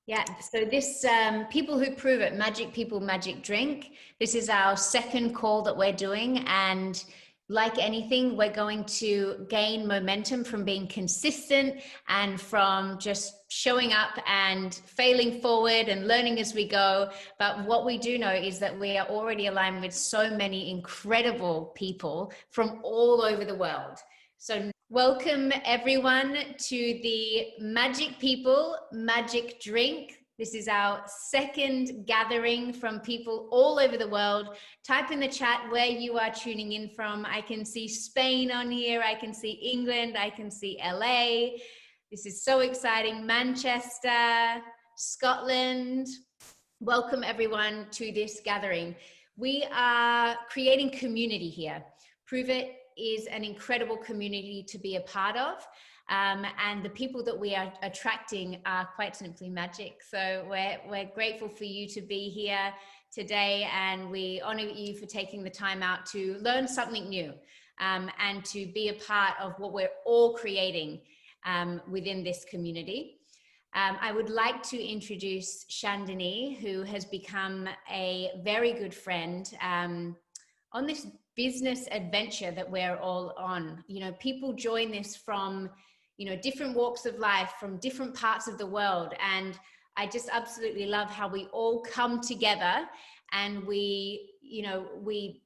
Yeah, so this People Who Prove It, Magic People, Magic Drink. This is our second call that we're doing. And like anything, we're going to gain momentum from being consistent and from just showing up and failing forward and learning as we go. But what we do know is that we are already aligned with so many incredible people from all over the world. So welcome everyone to the Magic People, Magic Drink. This is our second gathering from people all over the world. Type in the chat where you are tuning in from. I can see Spain on here. I can see England. I can see LA. This is so exciting. Manchester, Scotland. Welcome everyone to this gathering. We are creating community here. Prove It is an incredible community to be a part of. And the people that we are attracting are quite simply magic. So we're grateful for you to be here today, and we honor you for taking the time out to learn something new and to be a part of what we're all creating within this community. I would like to introduce Chandani, who has become a very good friend on this business adventure that we're all on. You know, people join this from, you know, different walks of life, from different parts of the world. And I just absolutely love how we all come together and we, you know, we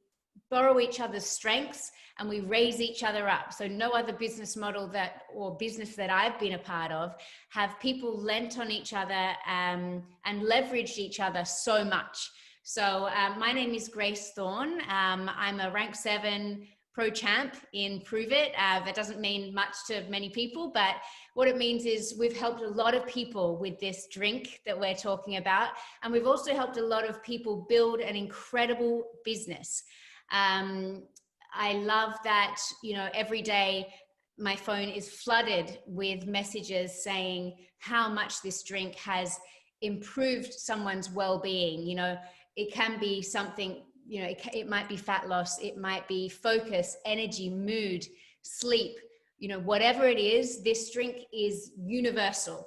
borrow each other's strengths and we raise each other up. So no other business model or business that I've been a part of have people lent on each other and leveraged each other so much. So my name is Grace Thorne. I'm a rank 7 pro champ in Prove It. That doesn't mean much to many people, but what it means is we've helped a lot of people with this drink that we're talking about. And we've also helped a lot of people build an incredible business. I love that, you know, every day my phone is flooded with messages saying how much this drink has improved someone's well-being. You know, it can be something, you know, it might be fat loss, it might be focus, energy, mood, sleep, you know, whatever it is, this drink is universal.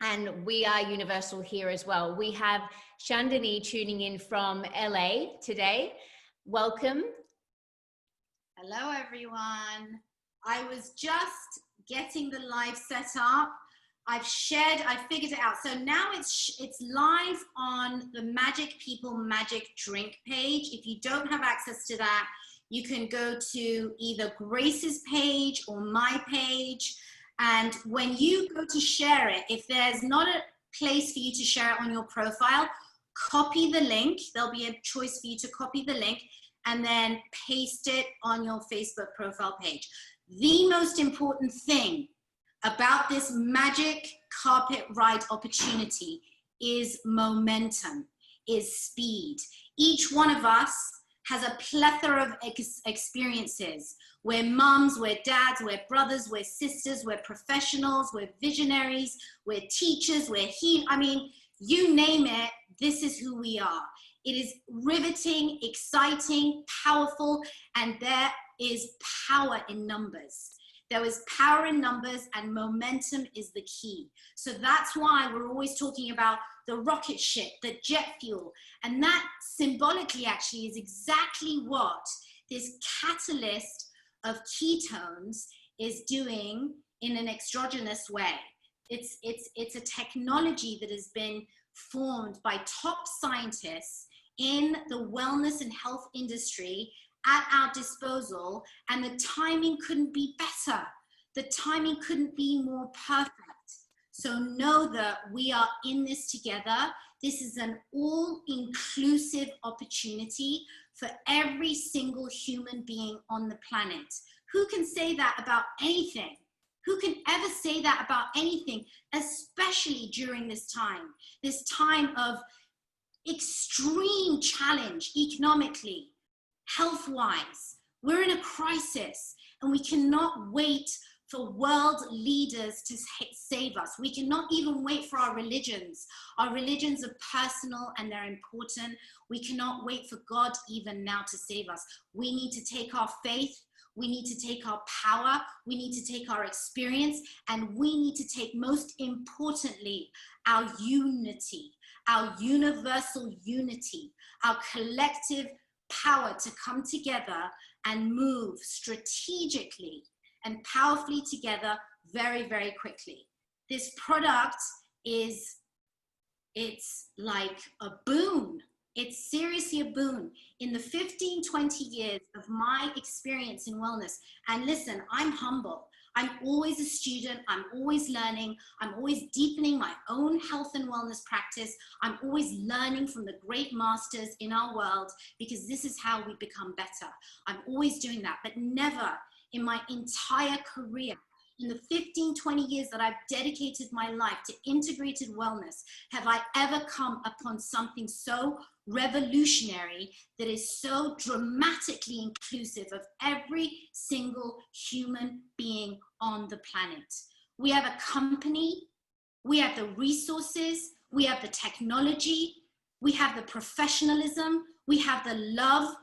And we are universal here as well. We have Chandani tuning in from LA today. Welcome. Hello, everyone. I was just getting the live set up. I figured it out. So now it's live on the Magic People Magic Drink page. If you don't have access to that, you can go to either Grace's page or my page. And when you go to share it, if there's not a place for you to share it on your profile, copy the link. There'll be a choice for you to copy the link and then paste it on your Facebook profile page. The most important thing about this magic carpet ride opportunity is momentum, is speed. Each one of us has a plethora of experiences. We're mums, we're dads, we're brothers, we're sisters, we're professionals, we're visionaries, we're teachers, I mean, you name it, this is who we are. It is riveting, exciting, powerful, and there is power in numbers. There is power in numbers, and momentum is the key. So that's why we're always talking about the rocket ship, the jet fuel. And that symbolically actually is exactly what this catalyst of ketones is doing in an exogenous way. It's a technology that has been formed by top scientists in the wellness and health industry at our disposal, and the timing couldn't be better. The timing couldn't be more perfect. So know that we are in this together. This is an all-inclusive opportunity for every single human being on the planet. Who can say that about anything? Who can ever say that about anything, especially during this time of extreme challenge economically, health-wise? We're in a crisis, and we cannot wait for world leaders to save us. We cannot even wait for our religions. Our religions are personal and they're important. We cannot wait for God even now to save us. We need to take our faith, We need to take our power. We need to take our experience. And we need to take, most importantly, our unity, our universal unity, our collective power to come together and move strategically and powerfully together very, very quickly. This product is, it's like a boon. It's seriously a boon. In the 15, 20 years of my experience in wellness, and listen, I'm humble. I'm always a student. I'm always learning. I'm always deepening my own health and wellness practice. I'm always learning from the great masters in our world, because this is how we become better. I'm always doing that, but never in my entire career, in the 15, 20 years that I've dedicated my life to integrated wellness, have I ever come upon something so revolutionary that is so dramatically inclusive of every single human being on the planet. We have a company, we have the resources, we have the technology, we have the professionalism, we have the love,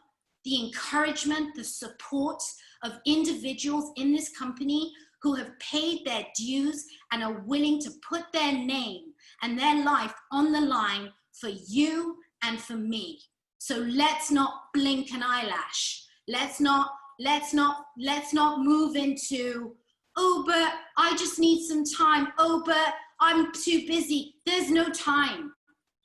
the encouragement, the support of individuals in this company who have paid their dues and are willing to put their name and their life on the line for you and for me. So let's not blink an eyelash. Let's not move into, oh, but I just need some time. Oh, but I'm too busy. There's no time.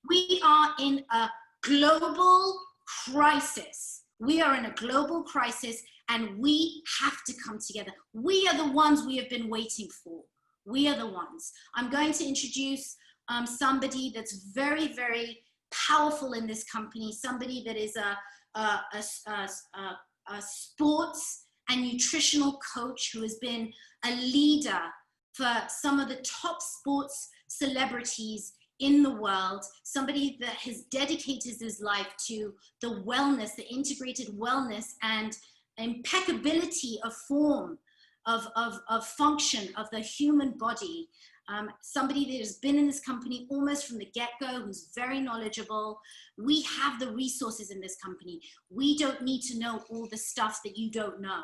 We are in a global crisis. We are in a global crisis, and we have to come together. We are the ones we have been waiting for. We are the ones. I'm going to introduce somebody that's very, very powerful in this company, somebody that is a sports and nutritional coach who has been a leader for some of the top sports celebrities in the world, somebody that has dedicated his life to the wellness, the integrated wellness and impeccability of form, of function of the human body. Somebody that has been in this company almost from the get-go, who's very knowledgeable. We have the resources in this company. We don't need to know all the stuff that you don't know.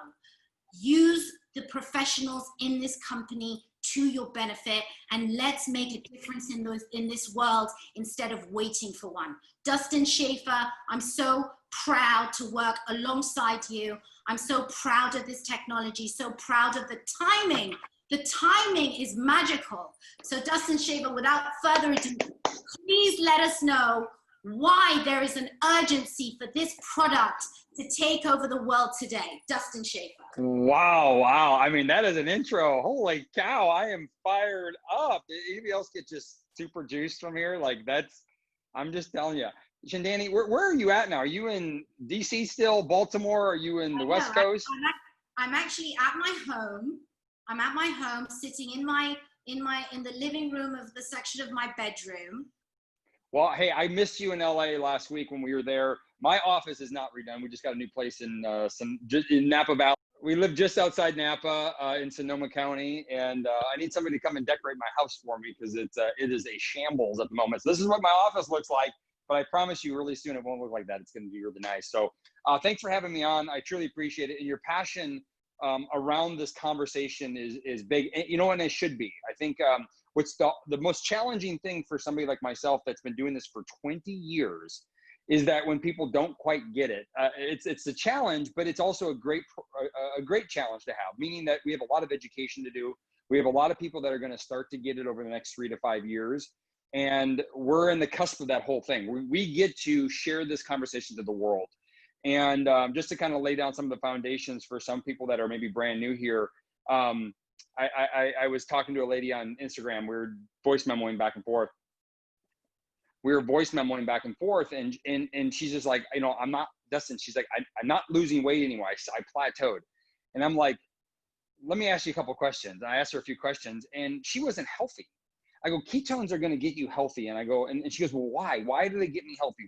Use the professionals in this company to your benefit, and let's make a difference in this world instead of waiting for one. Dustin Schaefer, I'm so proud to work alongside you. I'm so proud of this technology, so proud of the timing. The timing is magical. So Dustin Schaefer, without further ado, please let us know why there is an urgency for this product to take over the world today. Dustin Schaefer. Wow. I mean, that is an intro. Holy cow, I am fired up. Did anybody else get just super juiced from here? Like, I'm just telling you. Shandani, where are you at now? Are you in DC still, Baltimore? Are you in the West Coast? I'm actually at my home. I'm at my home, sitting in the living room of the section of my bedroom. Well, hey, I missed you in LA last week when we were there. My office is not redone. We just got a new place in Napa Valley. We live just outside Napa in Sonoma County, and I need somebody to come and decorate my house for me because it is a shambles at the moment. So this is what my office looks like, but I promise you really soon it won't look like that. It's going to be really nice. So thanks for having me on. I truly appreciate it. And your passion around this conversation is big, and, you know, and it should be. I think what's the most challenging thing for somebody like myself that's been doing this for 20 years is that when people don't quite get it, it's a challenge, but it's also a great challenge to have, meaning that we have a lot of education to do. We have a lot of people that are going to start to get it over the next 3 to 5 years. And we're in the cusp of that whole thing. We get to share this conversation to the world. And just to kind of lay down some of the foundations for some people that are maybe brand new here, I was talking to a lady on Instagram. We were voice memoing back and forth. And she's just like, you know, I'm not, Dustin, she's like, I'm not losing weight anymore. I plateaued. And I'm like, let me ask you a couple of questions. I asked her a few questions, and she wasn't healthy. I go, ketones are going to get you healthy. And I go, and she goes, well, why? Why do they get me healthy?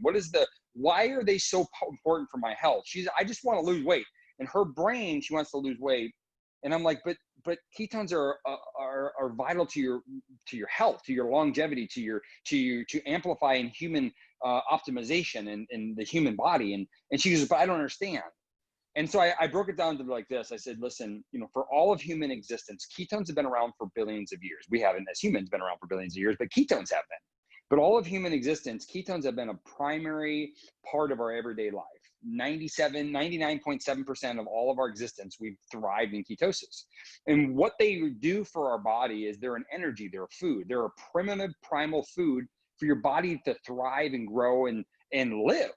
Why are they so important for my health? I just want to lose weight. In her brain, she wants to lose weight. And I'm like, but ketones are vital to your health, to your longevity, to amplify in human optimization in the human body. And she goes, but I don't understand. And so I broke it down to like this. I said, listen, for all of human existence, ketones have been around for billions of years. We haven't, as humans, been around for billions of years, but ketones have been. But all of human existence, ketones have been a primary part of our everyday life. 99.7% of all of our existence, we've thrived in ketosis. And what they do for our body is they're an energy, they're a food, they're a primitive primal food for your body to thrive and grow and live.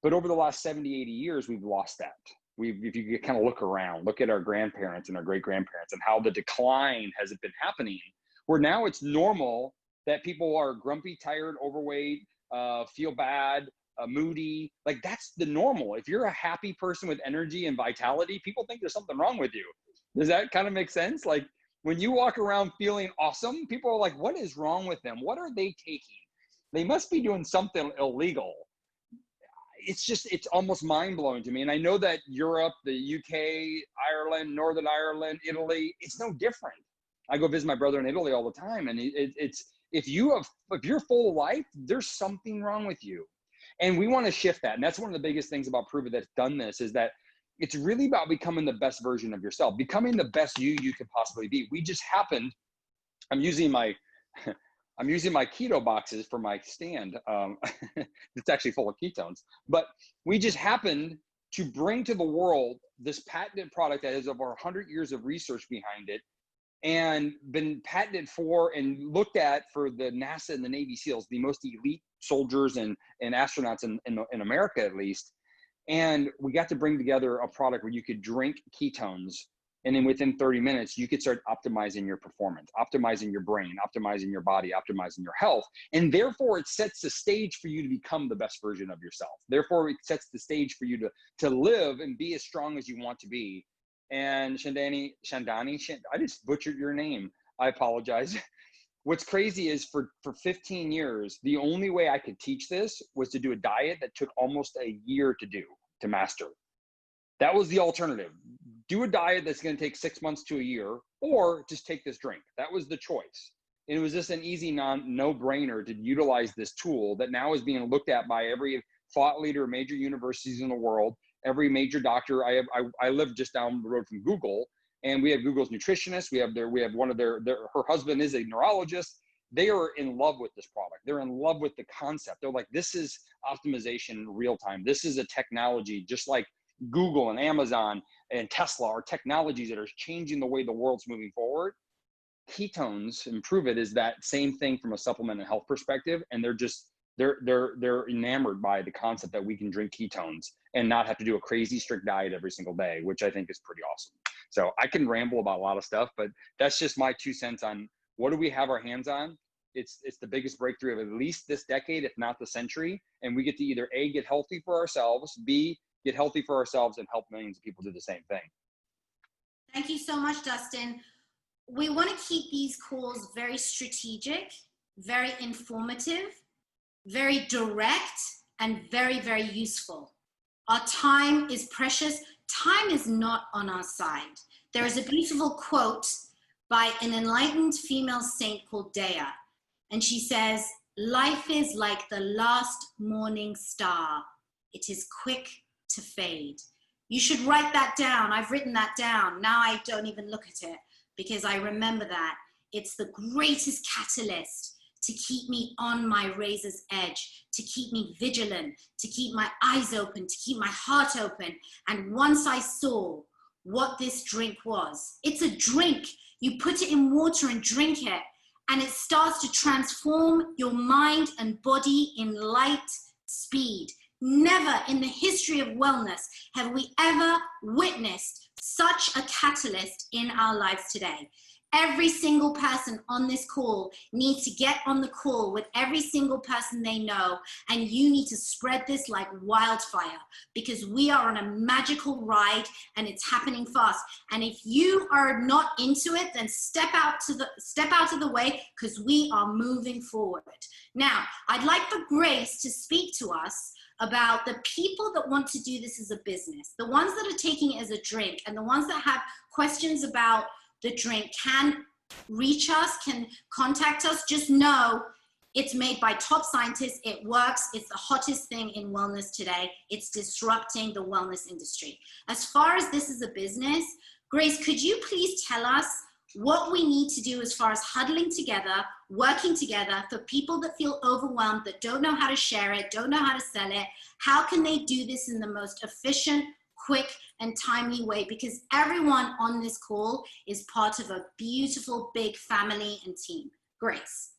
But over the last 70, 80 years, we've lost that. If you kind of look around, look at our grandparents and our great-grandparents and how the decline has been happening, where now it's normal that people are grumpy, tired, overweight, feel bad, moody. Like that's the normal. If you're a happy person with energy and vitality, people think there's something wrong with you. Does that kind of make sense? Like when you walk around feeling awesome, people are like, what is wrong with them? What are they taking? They must be doing something illegal. It's almost mind-blowing to me. And I know that Europe, the UK, Ireland, Northern Ireland, Italy, it's no different. I go visit my brother in Italy all the time. And if you're full of life, there's something wrong with you. And we want to shift that. And that's one of the biggest things about Prove It that's done this, is that it's really about becoming the best version of yourself, becoming the best you could possibly be. We just happened, I'm using my keto boxes for my stand. It's actually full of ketones, but we just happened to bring to the world this patented product that has over 100 years of research behind it and been patented for and looked at for the NASA and the Navy SEALs, the most elite soldiers and astronauts in America, at least. And we got to bring together a product where you could drink ketones, and then within 30 minutes, you could start optimizing your performance, optimizing your brain, optimizing your body, optimizing your health. And therefore, it sets the stage for you to become the best version of yourself. Therefore, it sets the stage for you to live and be as strong as you want to be. And Shandani, I just butchered your name. I apologize. What's crazy is for 15 years, the only way I could teach this was to do a diet that took almost a year to master. That was the alternative. Do a diet that's going to take 6 months to a year, or just take this drink. That was the choice. And it was just an easy no-brainer to utilize this tool that now is being looked at by every thought leader, major universities in the world, every major doctor. I live just down the road from Google, and we have Google's nutritionist. We have one of her husband is a neurologist. They are in love with this product. They're in love with the concept. They're like, this is optimization real time. This is a technology, just like Google and Amazon and Tesla are technologies that are changing the way the world's moving forward. Ketones, and Prove It, is that same thing from a supplement and health perspective. And they're enamored by the concept that we can drink ketones and not have to do a crazy strict diet every single day, which I think is pretty awesome. So I can ramble about a lot of stuff, but that's just my 2 cents on what do we have our hands on. It's the biggest breakthrough of at least this decade, if not the century. And we get to either A, get healthy for ourselves, B, get healthy for ourselves and help millions of people do the same thing. Thank you so much, Dustin. We want to keep these calls very strategic, very informative, very direct, and very, very useful. Our time is precious. Time is not on our side. There is a beautiful quote by an enlightened female saint called Dea. And she says, "Life is like the last morning star. It is quick to fade." You should write that down. I've written that down. Now I don't even look at it because I remember that. It's the greatest catalyst to keep me on my razor's edge, to keep me vigilant, to keep my eyes open, to keep my heart open. And once I saw what this drink was, it's a drink. You put it in water and drink it, and it starts to transform your mind and body in light speed. Never in the history of wellness have we ever witnessed such a catalyst in our lives today. Every single person on this call needs to get on the call with every single person they know, and you need to spread this like wildfire, because we are on a magical ride and it's happening fast. And if you are not into it, then step out of the way, because we are moving forward. Now, I'd like for Grace to speak to us about the people that want to do this as a business, the ones that are taking it as a drink, and the ones that have questions about the drink can reach us, can contact us. Just know It's made by top scientists. It works. It's the hottest thing in wellness today. It's disrupting the wellness industry. As far as this is a business, Grace, could you please tell us what we need to do as far as huddling together, working together for people that feel overwhelmed, that don't know how to share it, don't know how to sell it? How can they do this in the most efficient, quick, and timely way? Because everyone on this call is part of a beautiful, big family and team. Grace.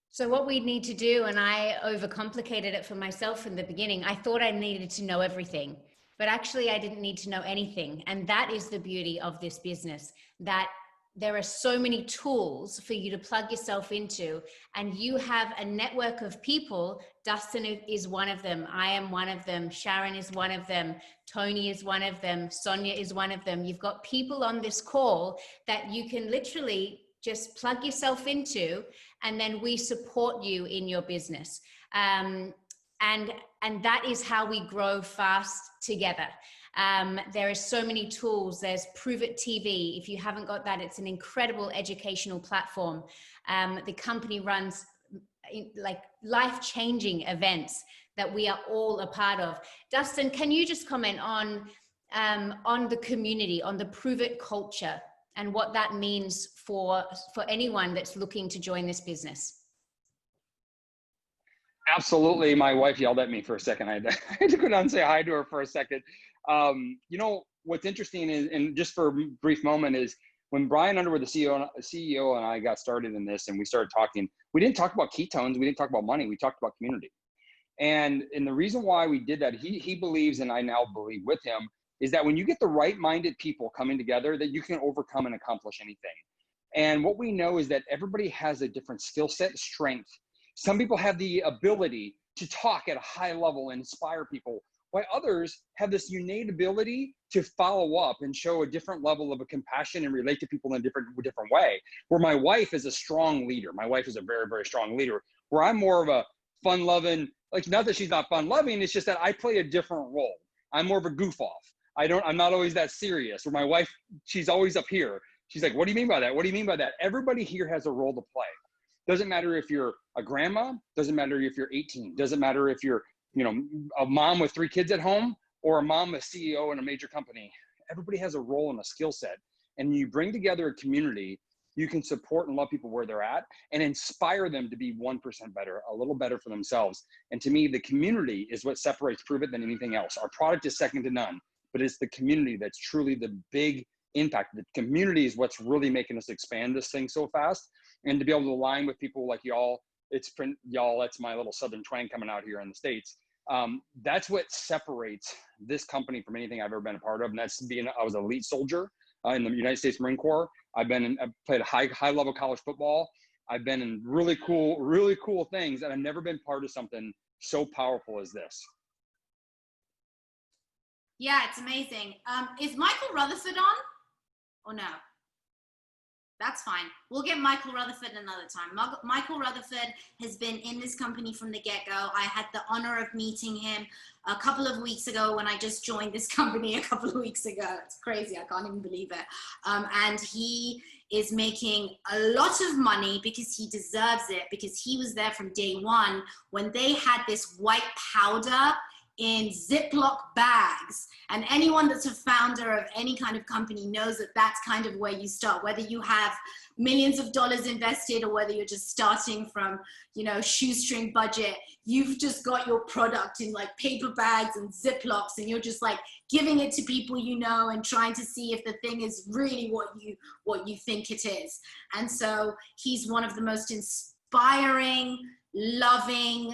So what we need to do, and I overcomplicated it for myself in the beginning, I thought I needed to know everything, but actually I didn't need to know anything. And that is the beauty of this business, that there are so many tools for you to plug yourself into, and you have a network of people. Dustin is one of them. I am one of them. Sharon is one of them. Tony is one of them. Sonia is one of them. You've got people on this call that you can literally just plug yourself into, and then we support you in your business. And that is how we grow fast together. There are so many tools. There's PRUVIT TV. If you haven't got that, it's an incredible educational platform. The company runs like life-changing events that we are all a part of. Dustin, can you just comment on the community, on the PRUVIT culture, and what that means for anyone that's looking to join this business? Absolutely. My wife yelled at me for a second. I had to go down and say hi to her for a second. You know, what's interesting is, and just for a brief moment, is when Brian Underwood, the CEO, and I got started in this and we started talking, we didn't talk about ketones. We didn't talk about money. We talked about community. And the reason why we did that, he believes, and I now believe with him, is that when you get the right-minded people coming together, that you can overcome and accomplish anything. And what we know is that everybody has a different skill set, strength. Some people have the ability to talk at a high level and inspire people, while others have this innate ability to follow up and show a different level of a compassion and relate to people in a different way. Where my wife is a strong leader. My wife is a very, very strong leader, where I'm more of a fun-loving, like, not that she's not fun-loving, it's just that I play a different role. I'm more of a goof-off. I'm not always that serious. Where my wife, she's always up here. She's like, what do you mean by that? What do you mean by that? Everybody here has a role to play. Doesn't matter if you're a grandma, doesn't matter if you're 18, doesn't matter if you're, you know, a mom with 3 kids at home or a mom, a CEO in a major company. Everybody has a role and a skill set. And you bring together a community, you can support and love people where they're at and inspire them to be 1% better, a little better for themselves. And to me, the community is what separates PRUVIT than anything else. Our product is second to none, but it's the community that's truly the big impact. The community is what's really making us expand this thing so fast. And to be able to align with people like y'all, y'all, that's my little Southern twang coming out here in the States. That's what separates this company from anything I've ever been a part of. And that's I was an elite soldier in the United States Marine Corps. I've played high level college football. I've been in really cool things, and I've never been part of something so powerful as this. Yeah, it's amazing. Is Michael Rutherford on or no? That's fine. We'll get Michael Rutherford another time. Michael Rutherford has been in this company from the get-go. I had the honor of meeting him a couple of weeks ago when I just joined this company a couple of weeks ago. It's crazy. I can't even believe it. And he is making a lot of money because he deserves it, because he was there from day one when they had this white powder in Ziploc bags. And anyone that's a founder of any kind of company knows that that's kind of where you start, whether you have millions of dollars invested or whether you're just starting from, you know, shoestring budget. You've just got your product in like paper bags and Ziplocs, and you're just like giving it to people you know and trying to see if the thing is really what you think it is. And so he's one of the most inspiring, loving,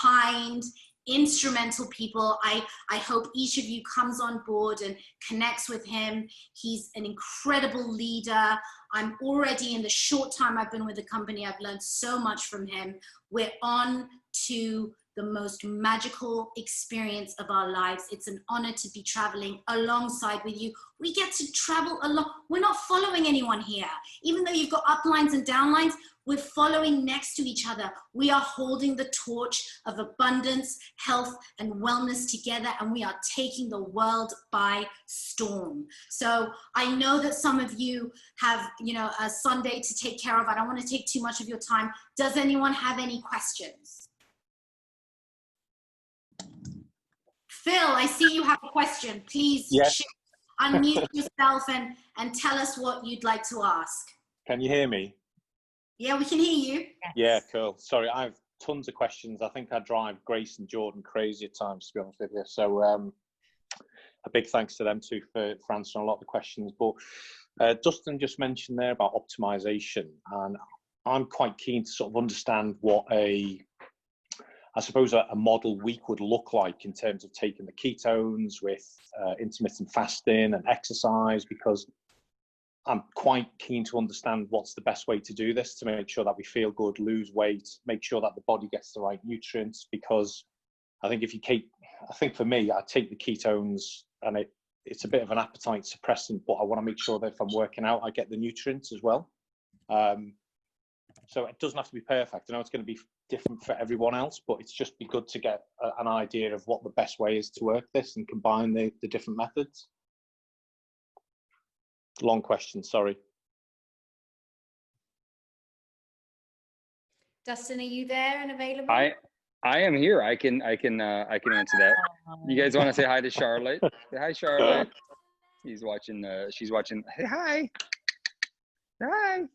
kind, instrumental people. I hope each of you comes on board and connects with him. He's an incredible leader. I'm already, in the short time I've been with the company, I've learned so much from him. We're on to the most magical experience of our lives. It's an honor to be traveling alongside with you. We get to travel along. We're not following anyone here. Even though you've got uplines and downlines, we're following next to each other. We are holding the torch of abundance, health, and wellness together, and we are taking the world by storm. So I know that some of you have, you know, a Sunday to take care of. I don't want to take too much of your time. Does anyone have any questions? Phil, I see you have a question. Please Yes. unmute yourself and tell us what you'd like to ask. Can you hear me? Yeah, we can hear you. Yeah, cool. Sorry, I have tons of questions. I think I drive Grace and Jordan crazy at times, to be honest with you. So a big thanks to them too for answering a lot of the questions. But Dustin just mentioned there about optimization, and I'm quite keen to sort of understand what I suppose a model week would look like in terms of taking the ketones with intermittent fasting and exercise, because I'm quite keen to understand what's the best way to do this to make sure that we feel good, lose weight, make sure that the body gets the right nutrients. Because I think I think for me, I take the ketones and it's a bit of an appetite suppressant, but I want to make sure that if I'm working out, I get the nutrients as well. So it doesn't have to be perfect. I know it's going to be different for everyone else, but it's just be good to get an idea of what the best way is to work this and combine the different methods. Long question, sorry. Dustin, are you there and available? I am here. I can answer that. You guys want to say hi to Charlotte? Say hi, Charlotte. She's watching. Hey, hi. Hi.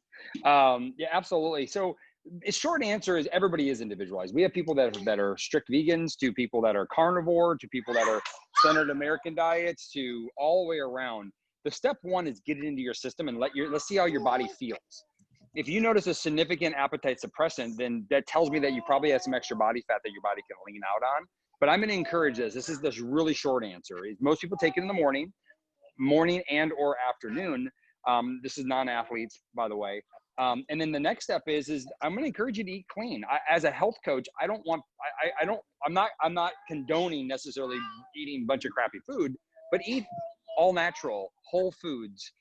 Yeah, absolutely. So the short answer is everybody is individualized. We have people that are strict vegans, to people that are carnivore, to people that are standard American diets, to all the way around. The step one is get it into your system and let's see how your body feels. If you notice a significant appetite suppressant, then that tells me that you probably have some extra body fat that your body can lean out on. But I'm going to encourage this. This is this really short answer. Most people take it in the morning and or afternoon. This is non-athletes, by the way. And then the next step is I'm going to encourage you to eat clean. As a health coach, I'm not condoning necessarily eating a bunch of crappy food, but eat all natural, whole foods.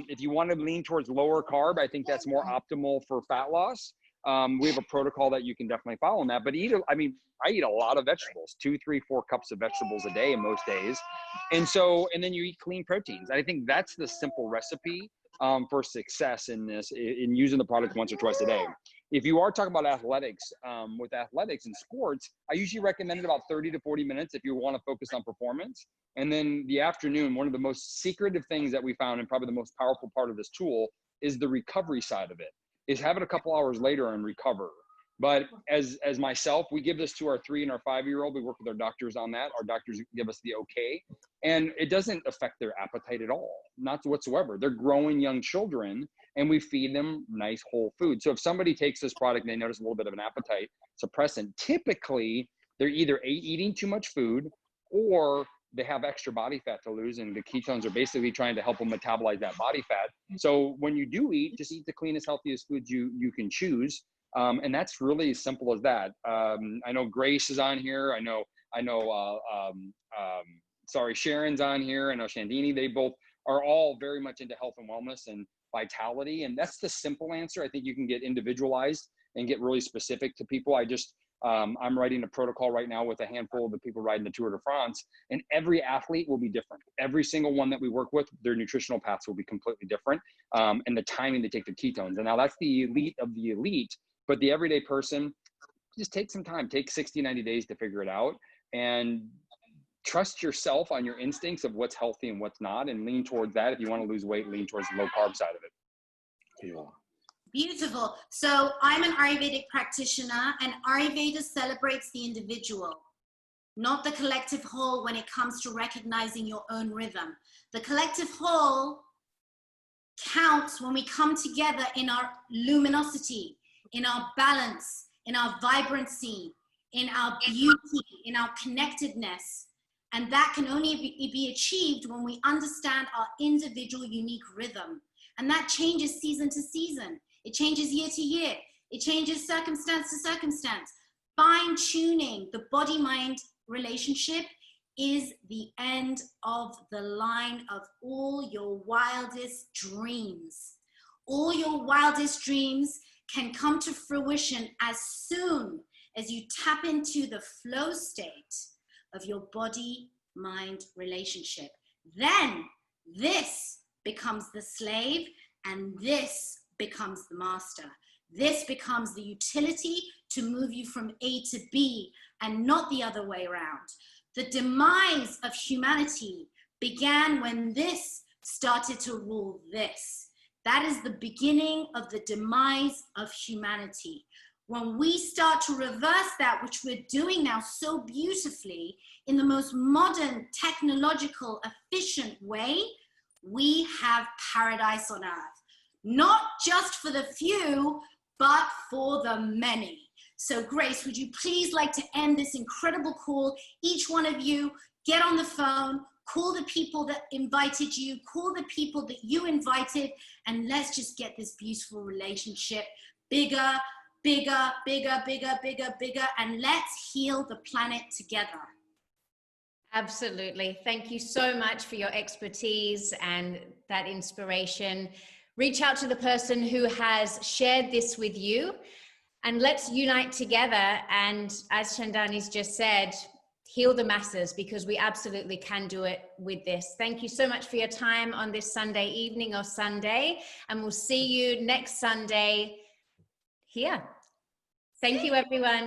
If you want to lean towards lower carb, I think that's more optimal for fat loss. We have a protocol that you can definitely follow on that, but I eat a lot of vegetables, 2, 3, 4 cups of vegetables a day in most days. And then you eat clean proteins. I think that's the simple recipe for success in using the product once or twice a day. If you are talking about athletics, with athletics and sports, I usually recommend about 30 to 40 minutes if you want to focus on performance. And then the afternoon, one of the most secretive things that we found, and probably the most powerful part of this tool, is the recovery side of it, is have it a couple hours later and recover. But as myself, we give this to our 3 and our 5-year-old. We work with our doctors on that. Our doctors give us the okay. And it doesn't affect their appetite at all, not whatsoever. They're growing young children, and we feed them nice whole food. So if somebody takes this product and they notice a little bit of an appetite suppressant, typically they're either eating too much food or they have extra body fat to lose, and the ketones are basically trying to help them metabolize that body fat. So when you do eat, just eat the cleanest, healthiest foods you can choose. And that's really as simple as that. I know Grace is on here. I know, Sharon's on here. I know Shandini. They both are all very much into health and wellness and vitality. And that's the simple answer. I think you can get individualized and get really specific to people. I'm writing a protocol right now with a handful of the people riding the Tour de France, and every athlete will be different. Every single one that we work with, their nutritional paths will be completely different, and the timing they take the ketones. And now that's the elite of the elite, but the everyday person, just take some time, take 60, 90 days to figure it out, and trust yourself on your instincts of what's healthy and what's not, and lean towards that. If you want to lose weight, lean towards the low carb side of it. Yeah. Beautiful. So I'm an Ayurvedic practitioner, and Ayurveda celebrates the individual, not the collective whole when it comes to recognizing your own rhythm. The collective whole counts when we come together in our luminosity, in our balance, in our vibrancy, in our beauty, in our connectedness. And that can only be achieved when we understand our individual unique rhythm. And that changes season to season. It changes year to year. It changes circumstance to circumstance. fine-tuning the body-mind relationship is the end of the line of all your wildest dreams. All your wildest dreams can come to fruition as soon as you tap into the flow state of your body-mind relationship. Then this becomes the slave and this becomes the master. This becomes the utility to move you from A to B and not the other way around. The demise of humanity began when this started to rule this. That is the beginning of the demise of humanity. When we start to reverse that, which we're doing now so beautifully in the most modern, technological, efficient way, we have paradise on earth. Not just for the few, but for the many. So Grace, would you please like to end this incredible call? Each one of you, get on the phone, call the people that invited you, call the people that you invited, and let's just get this beautiful relationship bigger, bigger, bigger, bigger, bigger, bigger, and let's heal the planet together. Absolutely. Thank you so much for your expertise and that inspiration. Reach out to the person who has shared this with you, and let's unite together. And as Chandani's just said, heal the masses, because we absolutely can do it with this. Thank you so much for your time on this Sunday evening or Sunday, and we'll see you next Sunday here. Thank you, everyone.